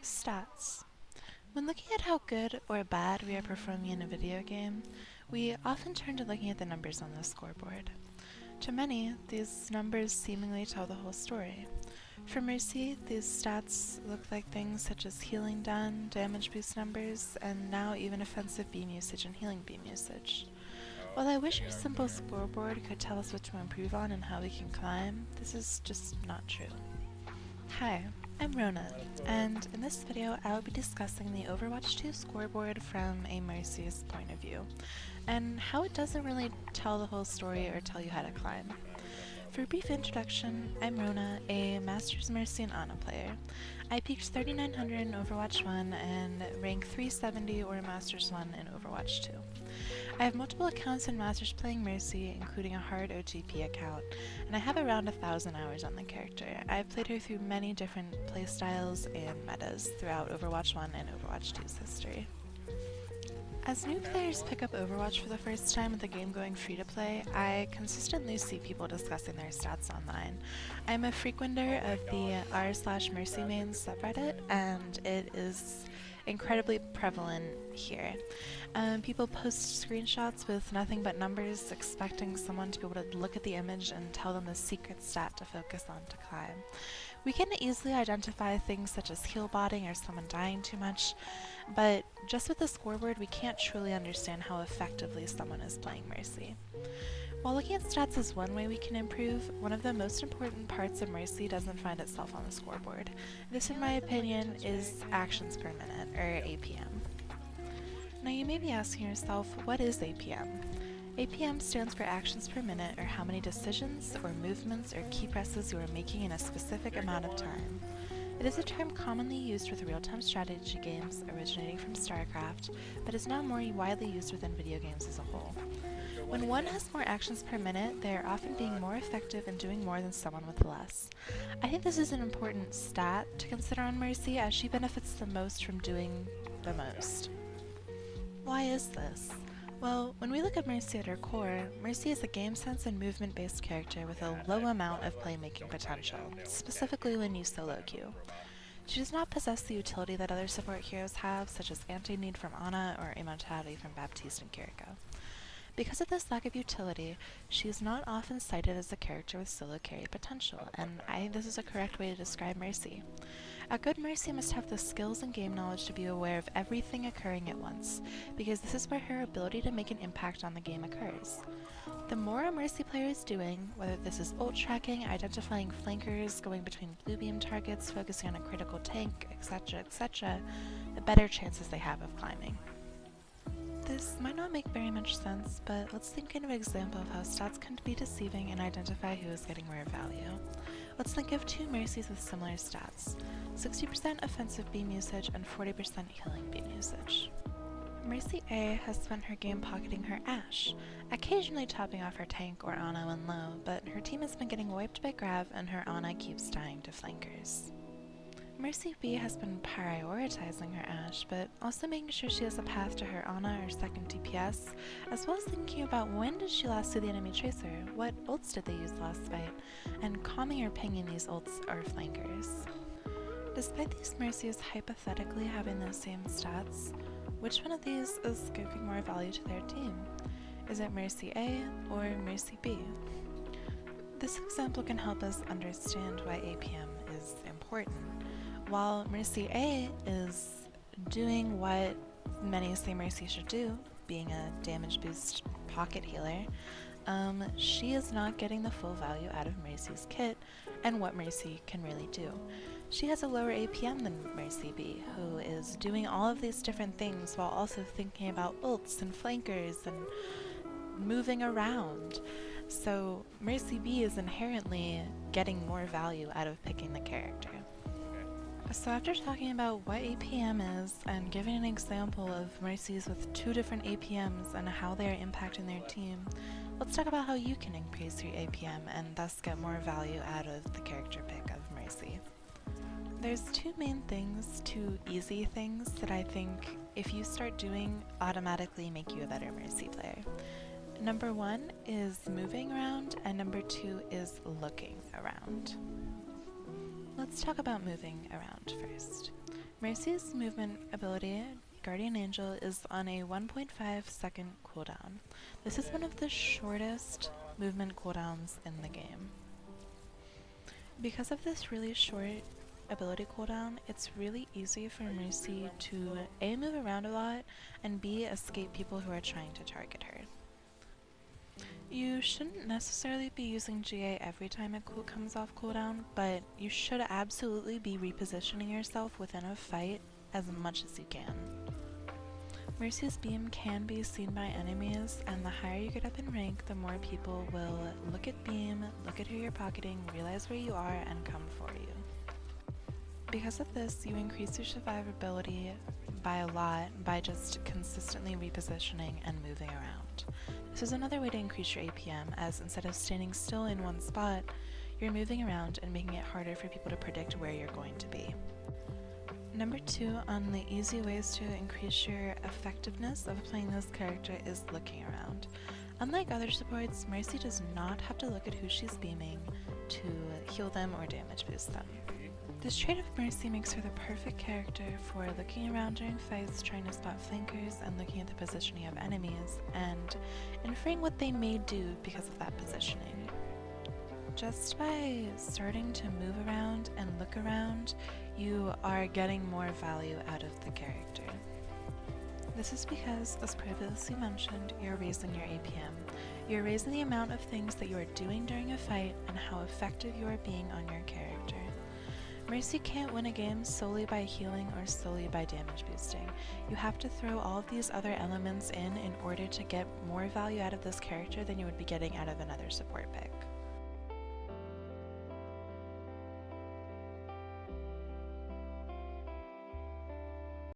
Stats. When looking at how good or bad we are performing in a video game, we often turn to looking at the numbers on the scoreboard. To many, these numbers seemingly tell the whole story. For Mercy, these stats look like things such as healing done, damage boost numbers, and now even offensive beam usage and healing beam usage. While I wish our simple scoreboard could tell us what to improve on and how we can climb, this is just not true. Hi, I'm Rona, and in this video I will be discussing the Overwatch 2 scoreboard from a Mercy's point of view, and how it doesn't really tell the whole story or tell you how to climb. For a brief introduction, I'm Rona, a Masters Mercy and Ana player. I peaked 3900 in Overwatch 1 and rank 370 or Masters 1 in Overwatch 2. I have multiple accounts in Masters playing Mercy, including a hard OTP account, and I have around 1,000 hours on the character. I've played her through many different playstyles and metas throughout Overwatch 1 and Overwatch 2's history. As new players pick up Overwatch for the first time with the game going free-to-play, I consistently see people discussing their stats online. I'm a frequenter of the r/Mercy mains subreddit, and it is incredibly prevalent here. People post screenshots with nothing but numbers, expecting someone to be able to look at the image and tell them the secret stat to focus on to climb. We can easily identify things such as heal botting or someone dying too much, but just with the scoreboard we can't truly understand how effectively someone is playing Mercy. While looking at stats is one way we can improve, one of the most important parts of Mercy doesn't find itself on the scoreboard. This, in my opinion, is actions per minute, or APM. Now you may be asking yourself, what is APM? APM stands for actions per minute, or how many decisions, or movements, or key presses you are making in a specific amount of time. It is a term commonly used with real-time strategy games originating from StarCraft, but is now more widely used within video games as a whole. When one has more actions per minute, they are often being more effective in doing more than someone with less. I think this is an important stat to consider on Mercy, as she benefits the most from doing the most. Why is this? Well, when we look at Mercy at her core, Mercy is a game sense and movement-based character with a low amount of playmaking potential, specifically when used solo queue. She does not possess the utility that other support heroes have, such as anti-need from Ana or immortality from Baptiste and Kiriko. Because of this lack of utility, she is not often cited as a character with solo carry potential, and I think this is a correct way to describe Mercy. A good Mercy must have the skills and game knowledge to be aware of everything occurring at once, because this is where her ability to make an impact on the game occurs. The more a Mercy player is doing, whether this is ult tracking, identifying flankers, going between blue beam targets, focusing on a critical tank, etc., the better chances they have of climbing. This might not make very much sense, but let's think of an example of how stats can be deceiving and identify who is getting more value. Let's think of two Mercies with similar stats, 60% offensive beam usage and 40% healing beam usage. Mercy A has spent her game pocketing her Ashe, occasionally topping off her tank or Ana when low, but her team has been getting wiped by Grav and her Ana keeps dying to flankers. Mercy B has been prioritizing her Ashe, but also making sure she has a path to her Ana or second DPS, as well as thinking about when did she last see the enemy tracer, what ults did they use last fight, and calming or pinging these ults or flankers. Despite these Mercies hypothetically having those same stats, which one of these is giving more value to their team? Is it Mercy A or Mercy B? This example can help us understand why APM is important. While Mercy A is doing what many say Mercy should do, being a damage boost pocket healer, she is not getting the full value out of Mercy's kit and what Mercy can really do. She has a lower APM than Mercy B, who is doing all of these different things while also thinking about ults and flankers and moving around. So Mercy B is inherently getting more value out of picking the character. So after talking about what APM is and giving an example of Mercies with two different APMs and how they are impacting their team, let's talk about how you can increase your APM and thus get more value out of the character pick of Mercy. There's two main things, two easy things that I think if you start doing automatically make you a better Mercy player. Number one is moving around and number two is looking around. Let's talk about moving around first. Mercy's movement ability, Guardian Angel, is on a 1.5 second cooldown. This is one of the shortest movement cooldowns in the game. Because of this really short ability cooldown, it's really easy for Mercy to A, move around a lot, and B, escape people who are trying to target her. You shouldn't necessarily be using GA every time it comes off cooldown, but you should absolutely be repositioning yourself within a fight as much as you can. Mercy's beam can be seen by enemies, and the higher you get up in rank, the more people will look at beam, look at who you're pocketing, realize where you are, and come for you. Because of this, you increase your survivability by a lot by just consistently repositioning and moving around. This is another way to increase your APM, as instead of standing still in one spot, you're moving around and making it harder for people to predict where you're going to be. Number 2 on the easy ways to increase your effectiveness of playing this character is looking around. Unlike other supports, Mercy does not have to look at who she's beaming to heal them or damage boost them. This trait of Mercy makes her the perfect character for looking around during fights, trying to spot flankers, and looking at the positioning of enemies, and inferring what they may do because of that positioning. Just by starting to move around and look around, you are getting more value out of the character. This is because, as previously mentioned, you're raising your APM. You're raising the amount of things that you are doing during a fight and how effective you are being on your character. Mercy can't win a game solely by healing or solely by damage boosting. You have to throw all of these other elements in order to get more value out of this character than you would be getting out of another support pick.